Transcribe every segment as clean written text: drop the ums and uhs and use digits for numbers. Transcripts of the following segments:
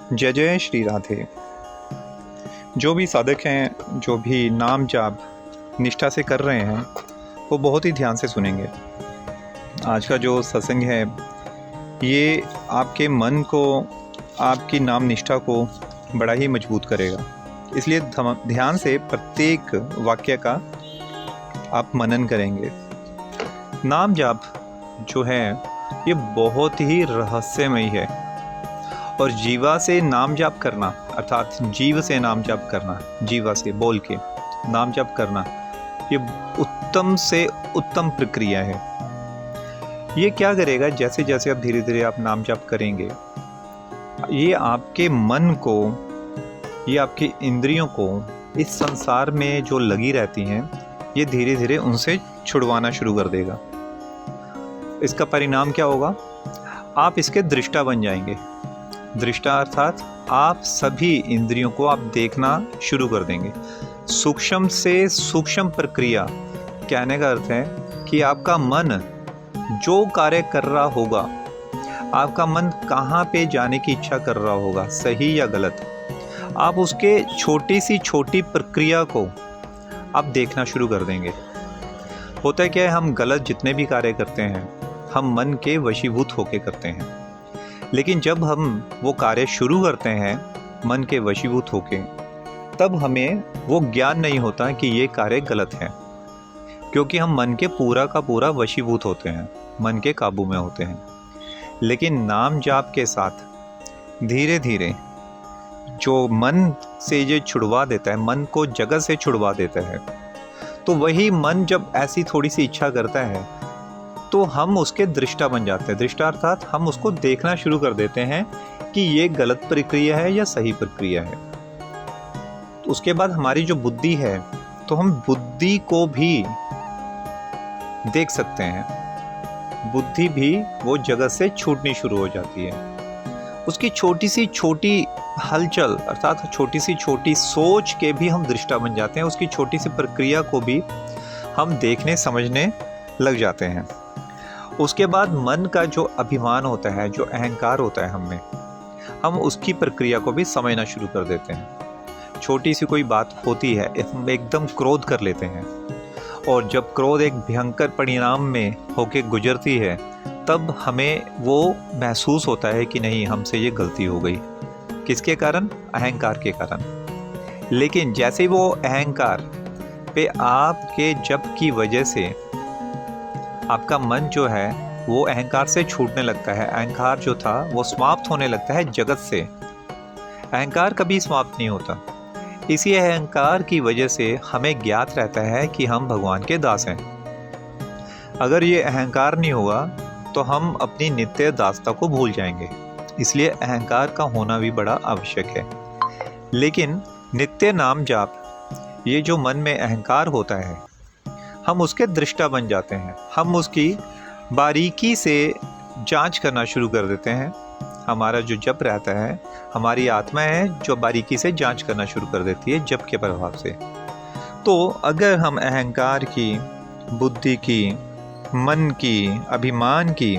जय जय श्री राधे। जो भी साधक हैं, जो भी नाम जाप निष्ठा से कर रहे हैं, वो बहुत ही ध्यान से सुनेंगे। आज का जो सत्संग है ये आपके मन को, आपकी नाम निष्ठा को बड़ा ही मजबूत करेगा। इसलिए ध्यान से प्रत्येक वाक्य का आप मनन करेंगे। नाम जाप जो है ये बहुत ही रहस्यमयी है, और जीवा से नाम जाप करना, अर्थात जीव से नाम जाप करना, जीवा से बोल के नाम जाप करना, ये उत्तम से उत्तम प्रक्रिया है। ये क्या करेगा, जैसे जैसे आप धीरे धीरे आप नाम जाप करेंगे, ये आपके मन को, ये आपकी इंद्रियों को इस संसार में जो लगी रहती हैं, ये धीरे धीरे उनसे छुड़वाना शुरू कर देगा। इसका परिणाम क्या होगा, आप इसके दृष्टा बन जाएंगे। दृष्टा अर्थात आप सभी इंद्रियों को आप देखना शुरू कर देंगे। सूक्ष्म से सूक्ष्म प्रक्रिया कहने का अर्थ है कि आपका मन जो कार्य कर रहा होगा, आपका मन कहाँ पे जाने की इच्छा कर रहा होगा, सही या गलत, आप उसके छोटी सी छोटी प्रक्रिया को आप देखना शुरू कर देंगे। होता है क्या है, हम गलत जितने भी कार्य करते हैं हम मन के वशीभूत होके करते हैं, लेकिन जब हम वो कार्य शुरू करते हैं मन के वशीभूत होके, तब हमें वो ज्ञान नहीं होता कि ये कार्य गलत है, क्योंकि हम मन के पूरा का पूरा वशीभूत होते हैं, मन के काबू में होते हैं। लेकिन नाम जाप के साथ धीरे धीरे जो मन से ये छुड़वा देता है, मन को जगत से छुड़वा देता है, तो वही मन जब ऐसी थोड़ी सी इच्छा करता है तो हम उसके दृष्टा बन जाते हैं। दृष्टा अर्थात हम उसको देखना शुरू कर देते हैं कि ये गलत प्रक्रिया है या सही प्रक्रिया है। तो उसके बाद हमारी जो बुद्धि है, तो हम बुद्धि को भी देख सकते हैं। बुद्धि भी वो जगत से छूटनी शुरू हो जाती है। उसकी छोटी सी छोटी हलचल अर्थात छोटी सी छोटी सोच के भी हम दृष्टा बन जाते हैं। उसकी छोटी सी प्रक्रिया को भी हम देखने समझने लग जाते हैं। उसके बाद मन का जो अभिमान होता है, जो अहंकार होता है हम में, हम उसकी प्रक्रिया को भी समझना शुरू कर देते हैं। छोटी सी कोई बात होती है, हम एकदम क्रोध कर लेते हैं, और जब क्रोध एक भयंकर परिणाम में होके गुजरती है, तब हमें वो महसूस होता है कि नहीं, हमसे ये गलती हो गई। किसके कारण? अहंकार के कारण। लेकिन जैसे ही वो अहंकार पे आपके जप की वजह से आपका मन जो है वो अहंकार से छूटने लगता है, अहंकार जो था वो समाप्त होने लगता है जगत से। अहंकार कभी समाप्त नहीं होता। इसी अहंकार की वजह से हमें ज्ञात रहता है कि हम भगवान के दास हैं। अगर ये अहंकार नहीं होगा तो हम अपनी नित्य दासता को भूल जाएंगे। इसलिए अहंकार का होना भी बड़ा आवश्यक है। लेकिन नित्य नाम जाप, ये जो मन में अहंकार होता है, हम उसके दृष्टा बन जाते हैं। हम उसकी बारीकी से जांच करना शुरू कर देते हैं। हमारा जो जप रहता है, हमारी आत्मा है जो बारीकी से जांच करना शुरू कर देती है जप के प्रभाव से। तो अगर हम अहंकार की, बुद्धि की, मन की, अभिमान की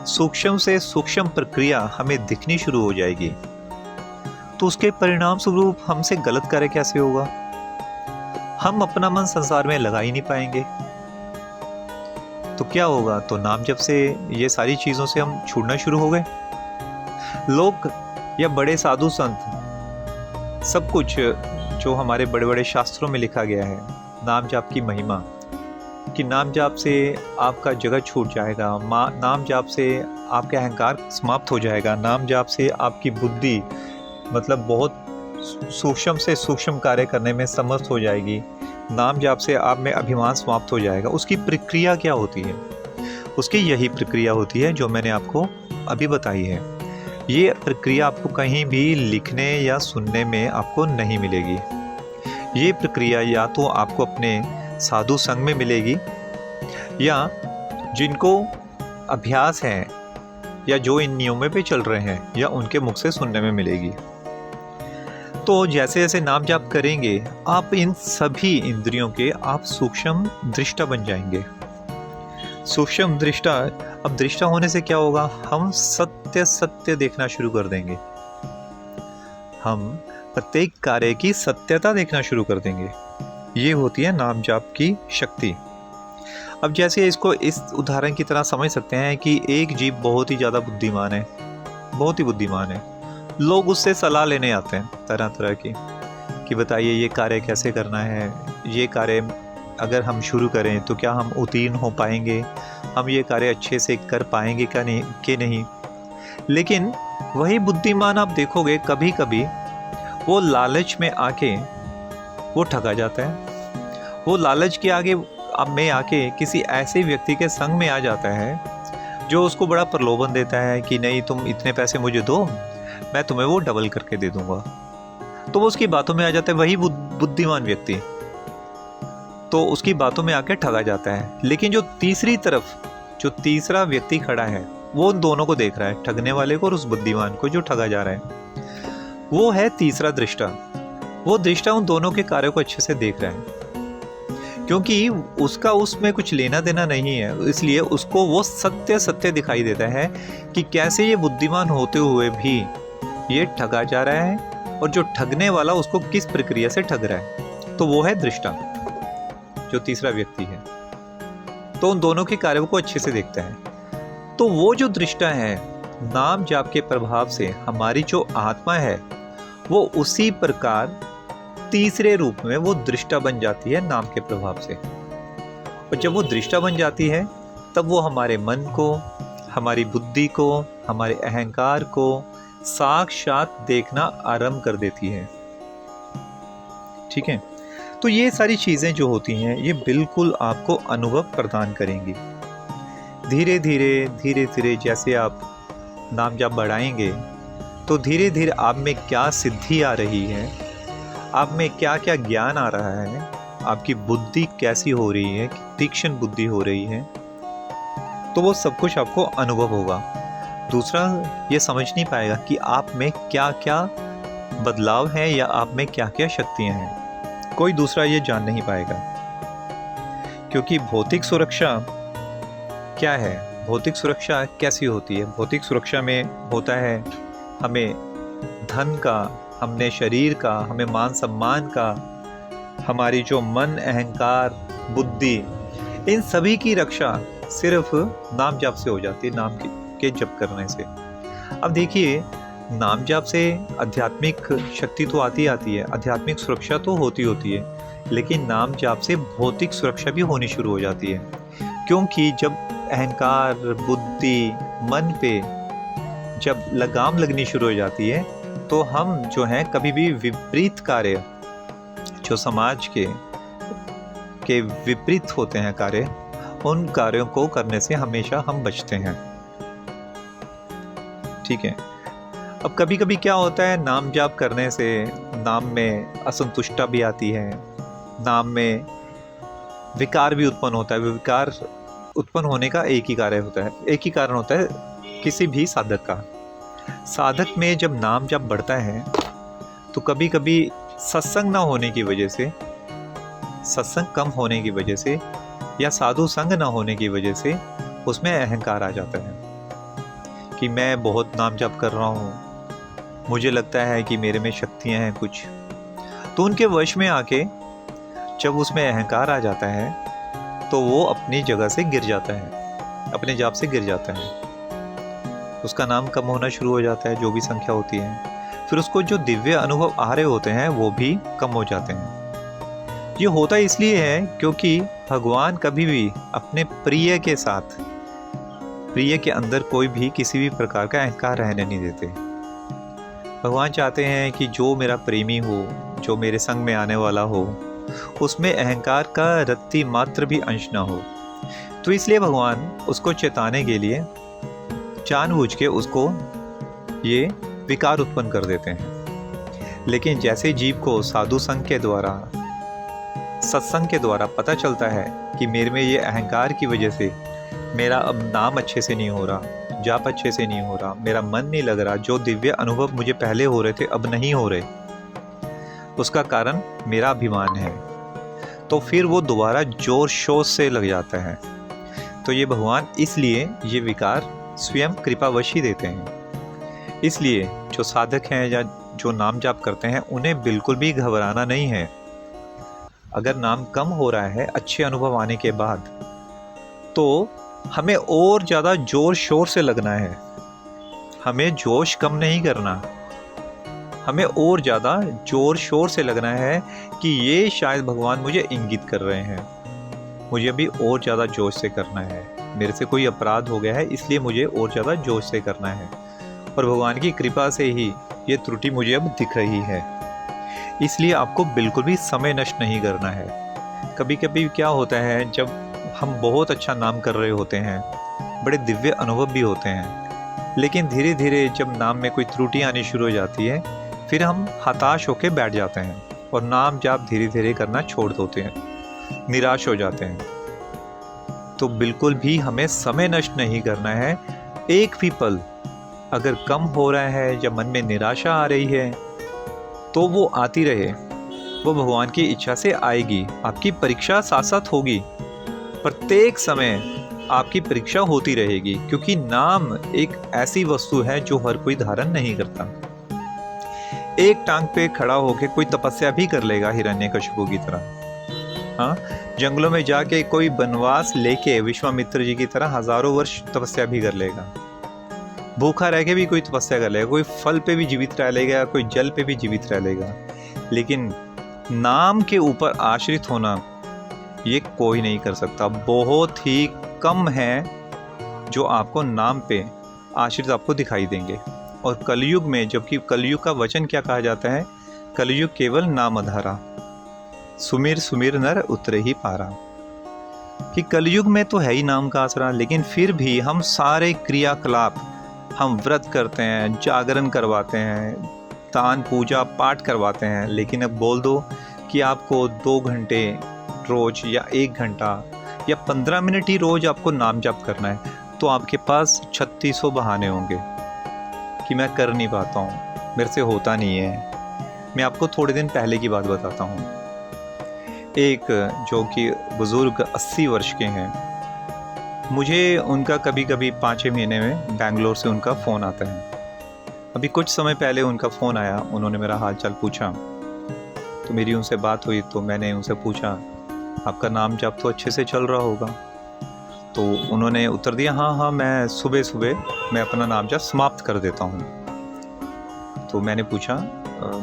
सूक्ष्म से सूक्ष्म प्रक्रिया हमें दिखनी शुरू हो जाएगी, तो उसके परिणाम स्वरूप हमसे गलत कार्य कैसे होगा? हम अपना मन संसार में लगा ही नहीं पाएंगे। तो क्या होगा? तो नाम जप से ये सारी चीज़ों से हम छूटना शुरू हो गए। लोग या बड़े साधु संत, सब कुछ जो हमारे बड़े बड़े शास्त्रों में लिखा गया है, नाम जाप की महिमा, कि नाम जाप से आपका जगत छूट जाएगा, नाम जाप से आपका अहंकार समाप्त हो जाएगा, नाम जाप से आपकी बुद्धि मतलब बहुत सूक्ष्म से सूक्ष्म कार्य करने में समर्थ हो जाएगी, नाम जाप से आप में अभिमान समाप्त हो जाएगा। उसकी प्रक्रिया क्या होती है? उसकी यही प्रक्रिया होती है जो मैंने आपको अभी बताई है। ये प्रक्रिया आपको कहीं भी लिखने या सुनने में आपको नहीं मिलेगी। ये प्रक्रिया या तो आपको अपने साधु संग में मिलेगी, या जिनको अभ्यास है या जो इन नियमों पे चल रहे हैं, या उनके मुख से सुनने में मिलेगी। तो जैसे जैसे नाम जाप करेंगे, आप इन सभी इंद्रियों के आप सूक्ष्म दृष्टा बन जाएंगे। सूक्ष्म दृष्टा, अब दृष्टा होने से क्या होगा? हम सत्य सत्य देखना शुरू कर देंगे। हम प्रत्येक कार्य की सत्यता देखना शुरू कर देंगे। ये होती है नाम जाप की शक्ति। अब जैसे इसको इस उदाहरण की तरह समझ सकते हैं कि एक जीव बहुत ही ज़्यादा बुद्धिमान है, बहुत ही बुद्धिमान है। लोग उससे सलाह लेने आते हैं तरह तरह की, कि बताइए ये कार्य कैसे करना है, ये कार्य अगर हम शुरू करें तो क्या हम उत्तीर्ण हो पाएंगे, हम ये कार्य अच्छे से कर पाएंगे क्या नहीं कि नहीं। लेकिन वही बुद्धिमान आप देखोगे कभी कभी वो लालच में आके वो ठगा जाता है। वो लालच के आगे में आके किसी ऐसे व्यक्ति के संग में आ जाता है जो उसको बड़ा प्रलोभन देता है कि नहीं तुम इतने पैसे मुझे दो, मैं तुम्हें वो डबल करके दे दूंगा। तो वो उसकी बातों में आ जाता है, वही बुद्धिमान व्यक्ति तो उसकी बातों में आके ठगा जाता है। लेकिन जो तीसरी तरफ जो तीसरा व्यक्ति खड़ा है वो उन दोनों को देख रहा है, ठगने वाले को और उस बुद्धिमान को जो ठगा जा रहा है। वो है तीसरा दृष्टा। वो दृष्टा उन दोनों के कार्यों को अच्छे से देख रहा है, क्योंकि उसका उसमें कुछ लेना देना नहीं है, इसलिए उसको वो सत्य सत्य दिखाई देता है कि कैसे ये बुद्धिमान होते हुए भी ये ठगा जा रहा है और जो ठगने वाला उसको किस प्रक्रिया से ठग रहा है। तो वो है दृष्टा, जो तीसरा व्यक्ति है। तो उन दोनों के कार्यों को अच्छे से देखता है। तो वो जो दृष्टा है, नाम जाप के प्रभाव से हमारी जो आत्मा है वो उसी प्रकार तीसरे रूप में वो दृष्टा बन जाती है नाम के प्रभाव से। और जब वो दृष्टा बन जाती है तब वो हमारे मन को, हमारी बुद्धि को, हमारे अहंकार को साक्षात देखना आरंभ कर देती है। ठीक है, तो ये सारी चीज़ें जो होती हैं ये बिल्कुल आपको अनुभव प्रदान करेंगी। धीरे धीरे जैसे आप नाम जाप बढ़ाएंगे तो धीरे धीरे आप में क्या सिद्धि आ रही है, आप में क्या क्या ज्ञान आ रहा है, आपकी बुद्धि कैसी हो रही है, तीक्ष्ण बुद्धि हो रही है, तो वो सब कुछ आपको अनुभव होगा। दूसरा ये समझ नहीं पाएगा कि आप में क्या क्या बदलाव है या आप में क्या क्या शक्तियां हैं। कोई दूसरा ये जान नहीं पाएगा, क्योंकि भौतिक सुरक्षा क्या है, भौतिक सुरक्षा कैसी होती है। भौतिक सुरक्षा में होता है हमें धन का, हमने शरीर का, हमें मान सम्मान का, हमारी जो मन, अहंकार, बुद्धि, इन सभी की रक्षा सिर्फ नाम जाप से हो जाती है, नाम के जप करने से। अब देखिए, नाम जाप से आध्यात्मिक शक्ति तो आती है, आध्यात्मिक सुरक्षा तो होती है, लेकिन नाम जाप से भौतिक सुरक्षा भी होनी शुरू हो जाती है। क्योंकि जब अहंकार, बुद्धि, मन पे जब लगाम लगनी शुरू हो जाती है तो हम जो हैं कभी भी विपरीत कार्य, जो समाज के विपरीत होते हैं कार्य, उन कार्यों को करने से हमेशा हम बचते हैं। ठीक है, अब कभी कभी क्या होता है, नाम जाप करने से नाम में असंतुष्टता भी आती है, नाम में विकार भी उत्पन्न होता है। विकार उत्पन्न होने का एक ही कारण होता है किसी भी साधक का। साधक में जब नाम जब बढ़ता है तो कभी कभी सत्संग ना होने की वजह से, सत्संग कम होने की वजह से या साधु संग ना होने की वजह से उसमें अहंकार आ जाता है कि मैं बहुत नाम जप कर रहा हूँ, मुझे लगता है कि मेरे में शक्तियाँ हैं कुछ। तो उनके वश में आके जब उसमें अहंकार आ जाता है तो वो अपनी जगह से गिर जाता है, अपने जाप से गिर जाता है, उसका नाम कम होना शुरू हो जाता है, जो भी संख्या होती है। फिर उसको जो दिव्य अनुभव आ रहे होते हैं वो भी कम हो जाते हैं। ये होता इसलिए है क्योंकि भगवान कभी भी अपने प्रिय के साथ, प्रिय के अंदर कोई भी किसी भी प्रकार का अहंकार रहने नहीं देते। भगवान चाहते हैं कि जो मेरा प्रेमी हो, जो मेरे संग में आने वाला हो, उसमें अहंकार का रत्ती मात्र भी अंश ना हो। तो इसलिए भगवान उसको चेताने के लिए जानबूझ के उसको ये विकार उत्पन्न कर देते हैं। लेकिन जैसे जीव को साधु संघ के द्वारा, सत्संग के द्वारा पता चलता है कि मेरे में ये अहंकार की वजह से मेरा अब नाम अच्छे से नहीं हो रहा, जाप अच्छे से नहीं हो रहा, मेरा मन नहीं लग रहा, जो दिव्य अनुभव मुझे पहले हो रहे थे अब नहीं हो रहे, उसका कारण मेरा अभिमान है। तो फिर वो दोबारा जोर शोर से लग जाता है। तो ये भगवान इसलिए ये विकार स्वयं कृपावश ही देते हैं। इसलिए जो साधक हैं या जो नाम जाप करते हैं उन्हें बिल्कुल भी घबराना नहीं है। अगर नाम कम हो रहा है अच्छे अनुभव आने के बाद, तो हमें और ज़्यादा जोर शोर से लगना है। हमें जोश कम नहीं करना, हमें और ज़्यादा जोर शोर से लगना है कि ये शायद भगवान मुझे इंगित कर रहे हैं, मुझे अभी और ज़्यादा जोश से करना है, मेरे से कोई अपराध हो गया है इसलिए मुझे और ज़्यादा जोश से करना है, और भगवान की कृपा से ही ये त्रुटि मुझे अब दिख रही है। इसलिए आपको बिल्कुल भी समय नष्ट नहीं करना है। कभी कभी क्या होता है, जब हम बहुत अच्छा नाम कर रहे होते हैं, बड़े दिव्य अनुभव भी होते हैं, लेकिन धीरे धीरे जब नाम में कोई त्रुटि आनी शुरू हो जाती है, फिर हम हताश होकर बैठ जाते हैं और नाम जाप धीरे धीरे करना छोड़ देते हैं, निराश हो जाते हैं। तो बिल्कुल भी हमें समय नष्ट नहीं करना है। एक भी पल अगर कम हो रहा है या मन में निराशा आ रही है तो वो आती रहे, वो भगवान की इच्छा से आएगी। आपकी परीक्षा साथ साथ होगी, प्रत्येक समय आपकी परीक्षा होती रहेगी, क्योंकि नाम एक ऐसी वस्तु है जो हर कोई धारण नहीं करता। एक टांग पे खड़ा होकर कोई तपस्या भी कर लेगा हिरण्यकशिपु की तरह, हाँ, जंगलों में जाके कोई वनवास लेके विश्वामित्र जी की तरह हजारों वर्ष तपस्या भी कर लेगा, भूखा रह के भी कोई तपस्या कर लेगा, कोई फल पे भी जीवित रह लेगा, कोई जल पे भी जीवित रह लेगा, लेकिन नाम के ऊपर आश्रित होना ये कोई नहीं कर सकता। बहुत ही कम है जो आपको नाम पे आश्रित आपको दिखाई देंगे। और कलयुग में, जबकि कलयुग का वचन क्या कहा जाता है, कलयुग केवल नाम आधारा, सुमिर सुमिर नर उतरे ही पारा, कि कलयुग में तो है ही नाम का आसरा, लेकिन फिर भी हम सारे क्रियाकलाप, हम व्रत करते हैं, जागरण करवाते हैं, दान पूजा पाठ करवाते हैं, लेकिन अब बोल दो कि आपको 2 घंटे रोज या 1 घंटा या 15 मिनट ही रोज आपको नाम जाप करना है, तो आपके पास 3600 बहाने होंगे कि मैं कर नहीं पाता हूँ, मेरे से होता नहीं है। मैं आपको थोड़े दिन पहले की बात बताता हूँ। एक जो कि बुज़ुर्ग 80 वर्ष के हैं, मुझे उनका कभी कभी 5-6 महीने में बेंगलोर से उनका फ़ोन आता है। अभी कुछ समय पहले उनका फ़ोन आया, उन्होंने मेरा हाल चाल पूछा, तो मेरी उनसे बात हुई, तो मैंने उनसे पूछा आपका नाम जाप तो अच्छे से चल रहा होगा? तो उन्होंने उत्तर दिया, हाँ, मैं सुबह सुबह मैं अपना नाम जाप समाप्त कर देता हूँ। तो मैंने पूछा,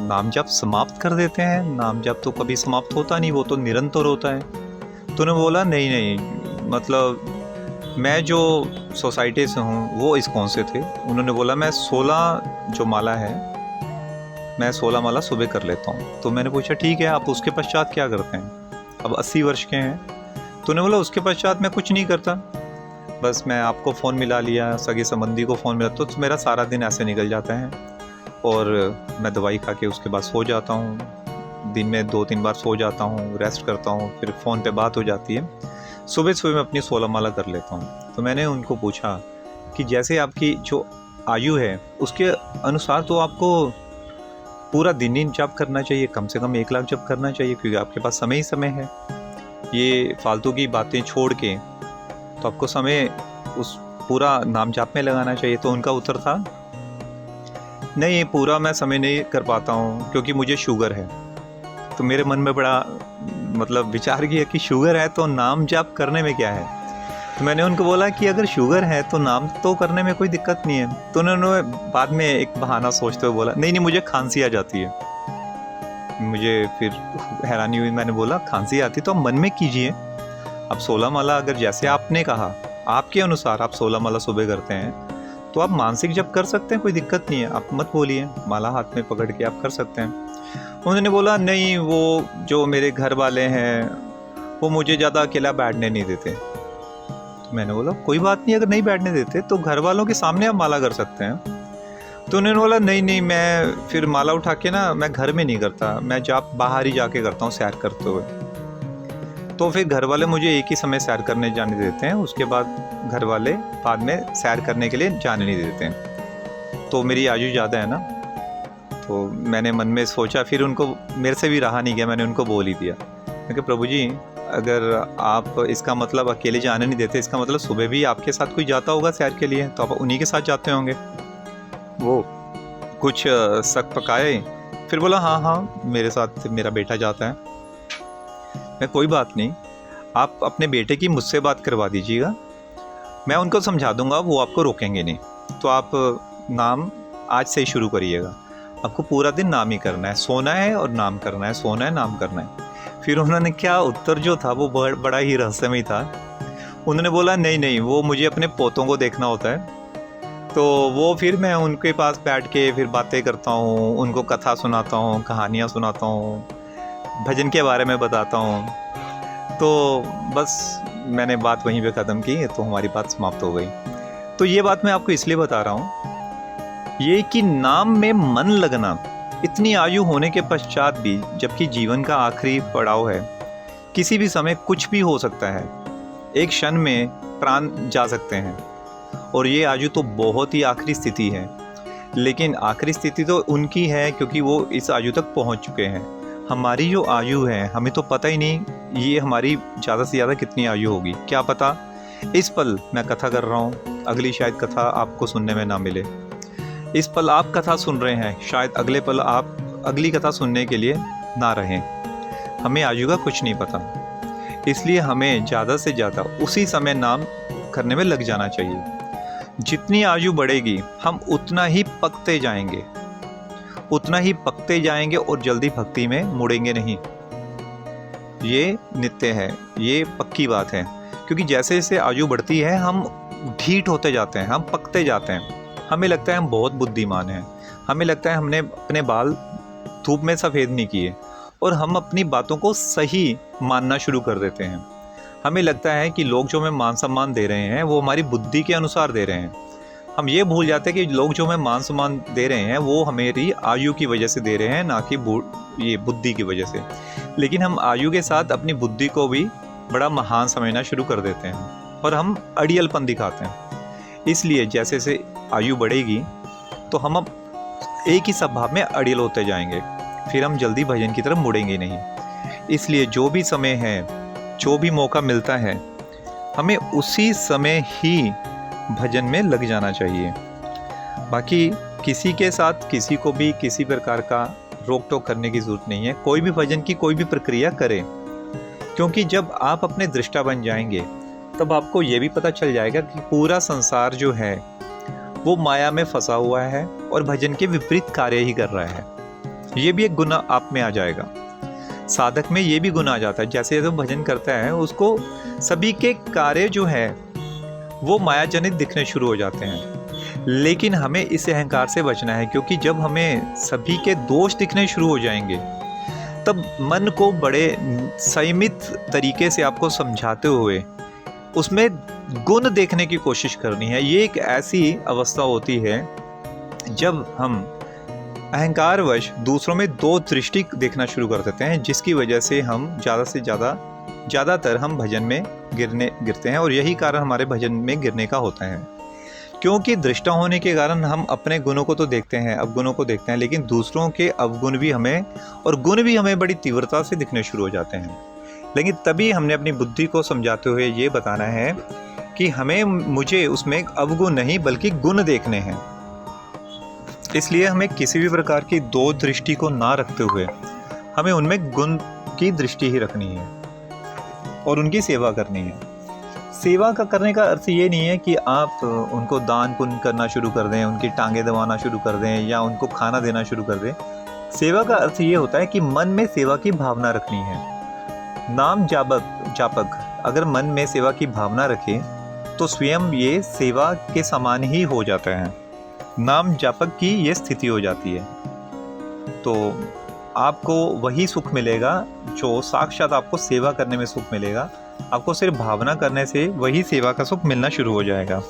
नाम जाप समाप्त कर देते हैं? नाम जाप तो कभी समाप्त होता नहीं, वो तो निरंतर होता है। तो उन्होंने बोला, नहीं, मतलब मैं जो सोसाइटी से हूँ वो इस कौन से थे। उन्होंने बोला, मैं 16 जो माला है, मैं 16 माला सुबह कर लेता हूँ। तो मैंने पूछा, ठीक है, आप उसके पश्चात क्या करते हैं? अब 80 वर्ष के हैं। तो उन्होंने बोला, उसके पश्चात मैं कुछ नहीं करता, बस मैं आपको फ़ोन मिला लिया, सगे संबंधी को फ़ोन मिला, तो मेरा सारा दिन ऐसे निकल जाता है, और मैं दवाई खा के उसके बाद सो जाता हूँ। दिन में 2-3 बार सो जाता हूँ, रेस्ट करता हूँ, फिर फ़ोन पे बात हो जाती है, सुबह सुबह मैं अपनी 16 माला कर लेता हूँ। तो मैंने उनको पूछा कि जैसे आपकी जो आयु है उसके अनुसार तो आपको पूरा दिन ही जाप करना चाहिए, कम से कम 1 लाख जप करना चाहिए, क्योंकि आपके पास समय ही समय है। ये फालतू की बातें छोड़ के तो आपको समय उस पूरा नाम जाप में लगाना चाहिए। तो उनका उत्तर था, नहीं, ये पूरा मैं समय नहीं कर पाता हूँ क्योंकि मुझे शुगर है। तो मेरे मन में बड़ा मतलब विचार किया कि शुगर है तो नाम जाप करने में क्या है। तो मैंने उनको बोला कि अगर शुगर है तो नाम तो करने में कोई दिक्कत नहीं है। तो उन्होंने बाद में एक बहाना सोचते हुए बोला, नहीं, मुझे खांसी आ जाती है। मुझे फिर हैरानी हुई, मैंने बोला, खांसी आती तो आप मन में कीजिए। अब 16 माला अगर जैसे आपने कहा, आपके अनुसार आप 16 माला सुबह करते हैं, तो आप मानसिक जप कर सकते हैं, कोई दिक्कत नहीं है, आप मत बोलिए, माला हाथ में पकड़ के आप कर सकते हैं। उन्होंने बोला, नहीं, वो जो मेरे घर वाले हैं वो मुझे ज़्यादा अकेला बैठने नहीं देते। तो मैंने बोला, कोई बात नहीं, अगर नहीं बैठने देते तो घर वालों के सामने आप माला कर सकते हैं। तो उन्होंने बोला, नहीं, मैं फिर माला उठा के ना, मैं घर में नहीं करता, मैं जाप बाहर ही जाके करता हूँ सैर करते हुए। तो फिर घर वाले मुझे एक ही समय सैर करने जाने देते हैं, उसके बाद घर वाले बाद में सैर करने के लिए जाने नहीं देते हैं। तो मेरी आयु ज़्यादा है ना, तो मैंने मन में सोचा, फिर उनको मेरे से भी रहा नहीं गया, मैंने उनको बोल ही दिया, मैं कहा, प्रभु जी, अगर आप इसका मतलब अकेले जाने नहीं देते, इसका मतलब सुबह भी आपके साथ कोई जाता होगा सैर के लिए, तो आप उन्हीं के साथ जाते होंगे। वो कुछ शक पकाए, फिर बोला हाँ हाँ मेरे साथ मेरा बेटा जाता है। मैं कोई बात नहीं, आप अपने बेटे की मुझसे बात करवा दीजिएगा, मैं उनको समझा दूंगा, वो आपको रोकेंगे नहीं। तो आप नाम आज से ही शुरू करिएगा, आपको पूरा दिन नाम ही करना है, सोना है और नाम करना है, सोना है नाम करना है। फिर उन्होंने क्या उत्तर जो था वो बड़ा ही रहस्यमय था। उन्होंने बोला नहीं नहीं, वो मुझे अपने पोतों को देखना होता है, तो वो फिर मैं उनके पास बैठ के फिर बातें करता हूँ, उनको कथा सुनाता हूँ, कहानियाँ सुनाता हूँ, भजन के बारे में बताता हूँ। तो बस मैंने बात वहीं पे ख़त्म की, तो हमारी बात समाप्त हो गई। तो ये बात मैं आपको इसलिए बता रहा हूँ, ये कि नाम में मन लगना, इतनी आयु होने के पश्चात भी, जबकि जीवन का आखिरी पड़ाव है, किसी भी समय कुछ भी हो सकता है, एक क्षण में प्राण जा सकते हैं। और ये आयु तो बहुत ही आखिरी स्थिति है, लेकिन आखिरी स्थिति तो उनकी है क्योंकि वो इस आयु तक पहुंच चुके हैं। हमारी जो आयु है, हमें तो पता ही नहीं ये हमारी ज़्यादा से ज़्यादा कितनी आयु होगी, क्या पता। इस पल मैं कथा कर रहा हूँ, अगली शायद कथा आपको सुनने में ना मिले। इस पल आप कथा सुन रहे हैं, शायद अगले पल आप अगली कथा सुनने के लिए ना रहें। हमें आयु का कुछ नहीं पता, इसलिए हमें ज़्यादा से ज़्यादा उसी समय नाम करने में लग जाना चाहिए। जितनी आयु बढ़ेगी हम उतना ही पकते जाएंगे, उतना ही पकते जाएंगे और जल्दी भक्ति में मुड़ेंगे नहीं। ये नित्य है, ये पक्की बात है, क्योंकि जैसे जैसे आयु बढ़ती है हम ढीठ होते जाते हैं, हम पकते जाते हैं। हमें लगता है हम बहुत बुद्धिमान हैं, हमें लगता है हमने अपने बाल धूप में सफ़ेद नहीं किए, और हम अपनी बातों को सही मानना शुरू कर देते हैं। हमें लगता है कि लोग जो हमें मान सम्मान दे रहे हैं वो हमारी बुद्धि के अनुसार दे रहे हैं। हम ये भूल जाते हैं कि लोग जो हमें मान सम्मान दे रहे हैं वो हमारी आयु की वजह से दे रहे हैं, ना कि ये बुद्धि की वजह से। लेकिन हम आयु के साथ अपनी बुद्धि को भी बड़ा महान समझना शुरू कर देते हैं और हम अड़ियलपन दिखाते हैं। इसलिए जैसे जैसे आयु बढ़ेगी तो हम अब एक ही स्वभाव में अड़ियल होते जाएंगे, फिर हम जल्दी भजन की तरफ मुड़ेंगे नहीं। इसलिए जो भी समय है, जो भी मौका मिलता है, हमें उसी समय ही भजन में लग जाना चाहिए। बाकी किसी के साथ किसी को भी किसी प्रकार का रोक टोक करने की ज़रूरत नहीं है। कोई भी भजन की कोई भी प्रक्रिया करें, क्योंकि जब आप अपने दृष्टा बन जाएंगे तब आपको ये भी पता चल जाएगा कि पूरा संसार जो है वो माया में फंसा हुआ है और भजन के विपरीत कार्य ही कर रहा है। ये भी एक गुना आप में आ जाएगा, साधक में ये भी गुण आ जाता है। जैसे जो भजन करता है उसको सभी के कार्य जो है वो माया जनित दिखने शुरू हो जाते हैं। लेकिन हमें इस अहंकार से बचना है, क्योंकि जब हमें सभी के दोष दिखने शुरू हो जाएंगे तब मन को बड़े संयमित तरीके से आपको समझाते हुए उसमें गुण देखने की कोशिश करनी है। ये एक ऐसी अवस्था होती है जब हम अहंकारवश दूसरों में दो दृष्टि देखना शुरू कर देते हैं, जिसकी वजह से हम ज़्यादा से ज़्यादातर हम भजन में गिरते हैं। और यही कारण हमारे भजन में गिरने का होता है, क्योंकि दृष्टा होने के कारण हम अपने गुणों को तो देखते हैं, अवगुणों को देखते हैं, लेकिन दूसरों के अवगुण भी हमें और गुण भी हमें बड़ी तीव्रता से दिखने शुरू हो जाते हैं। लेकिन तभी हमने अपनी बुद्धि को समझाते हुए ये बताना है कि मुझे उसमें अवगुण नहीं बल्कि गुण देखने हैं। इसलिए हमें किसी भी प्रकार की दो दृष्टि को ना रखते हुए हमें उनमें गुण की दृष्टि ही रखनी है और उनकी सेवा करनी है। सेवा का करने का अर्थ ये नहीं है कि आप उनको दान पुण्य करना शुरू कर दें, उनकी टांगें दबाना शुरू कर दें या उनको खाना देना शुरू कर दें। सेवा का अर्थ ये होता है कि मन में सेवा की भावना रखनी है। नाम जापक अगर मन में सेवा की भावना रखे तो स्वयं ये सेवा के समान ही हो जाता है, नाम जापक की ये स्थिति हो जाती है। तो आपको वही सुख मिलेगा जो साक्षात आपको सेवा करने में सुख मिलेगा। आपको सिर्फ भावना करने से वही सेवा का सुख मिलना शुरू हो जाएगा।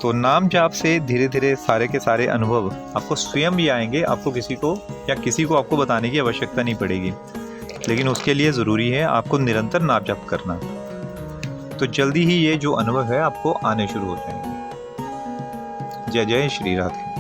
तो नाम जाप से धीरे धीरे सारे के सारे अनुभव आपको स्वयं ही आएंगे। आपको किसी को आपको बताने की आवश्यकता नहीं पड़ेगी, लेकिन उसके लिए ज़रूरी है आपको निरंतर नाम जाप करना। तो जल्दी ही ये जो अनुभव है आपको आने शुरू हो जाएंगे। जय जय श्री राधे।